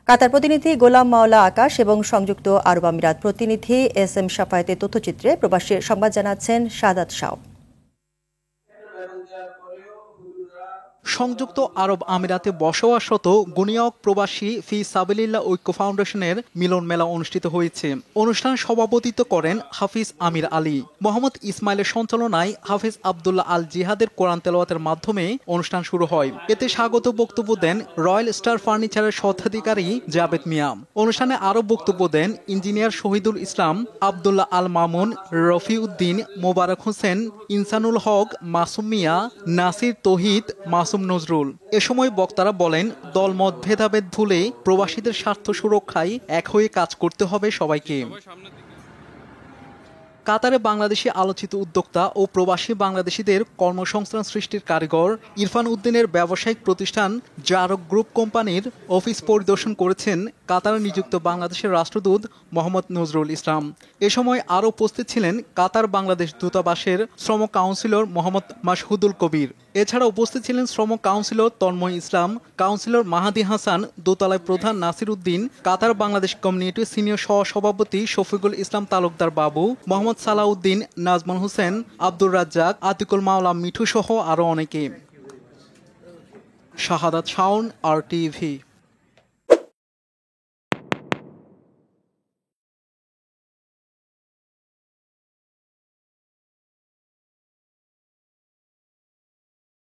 কাতার প্রতিনিধি গোলাম মাওলা আকাশ এবং সংযুক্ত আরব আমিরাত প্রতিনিধি SM শাফায়েতের তথ্যচিত্রে প্রবাসী সংবাদ জানাচ্ছেন শাহাদাত শাহ। সংযুক্ত আরব আমিরাতে বসবাসরত গুনিয়ক প্রবাসী ফি সাবিলিল্লাহ ঐক্য ফাউন্ডেশনের মিলন মেলা অনুষ্ঠিত হয়েছে। অনুষ্ঠান সভাপতিত্ব করেন হাফিজ আমির আলী। মোহাম্মদ ইসমাইলের সঞ্চালনায় হাফিজ আবদুল্লাহ আল জিহাদের কোরআন তেলাওয়াতের মাধ্যমে অনুষ্ঠান শুরু হয়। এতে স্বাগত বক্তব্য দেন রয়্যাল স্টার ফার্নিচারের স্বত্বাধিকারী জাবেদ মিয়া। অনুষ্ঠানে আরও বক্তব্য দেন ইঞ্জিনিয়ার শহীদুল ইসলাম, আবদুল্লাহ আল মামুন, রফিউদ্দিন, মোবারক হোসেন, ইনসানুল হক, মাসুম মিয়া, নাসির তৌহিদ, মাসুম নজরুল। এ সময় বক্তারা বলেন, দলমত ভেদাভেদ ভুলে প্রবাসীদের স্বার্থ সুরক্ষায় এক হয়ে কাজ করতে হবে সবাইকে। কাতারে বাংলাদেশি আলোচিত উদ্যোক্তা ও প্রবাসী বাংলাদেশিদের কর্মসংস্থান সৃষ্টির কারিগর ইরফান উদ্দিনের ব্যবসায়িক প্রতিষ্ঠান জারক গ্রুপ কোম্পানির অফিস পরিদর্শন করেছেন কাতারে নিযুক্ত বাংলাদেশের রাষ্ট্রদূত মোহাম্মদ নজরুল ইসলাম। এ সময় আরও উপস্থিত ছিলেন কাতার বাংলাদেশ দূতাবাসের শ্রম কাউন্সিলর মোহাম্মদ মাসহুদুল কবির। এছাড়া উপস্থিত ছিলেন শ্রম কাউন্সিলর তন্ময় ইসলাম, কাউন্সিলর মাহাদি হাসান, দোতলায় প্রধান নাসির উদ্দিন, কাতার বাংলাদেশ কমিউনিটির সিনিয়র সহসভাপতি শফিকুল ইসলাম তালুকদার বাবু, মোহাম্মদ সালাউদ্দিন, নাজমুল হোসেন, আব্দুর রাজ্জাক, আতিকুল মাওলা মিঠু সহ আরও অনেকে। শাহাদাত শাওন, RTV।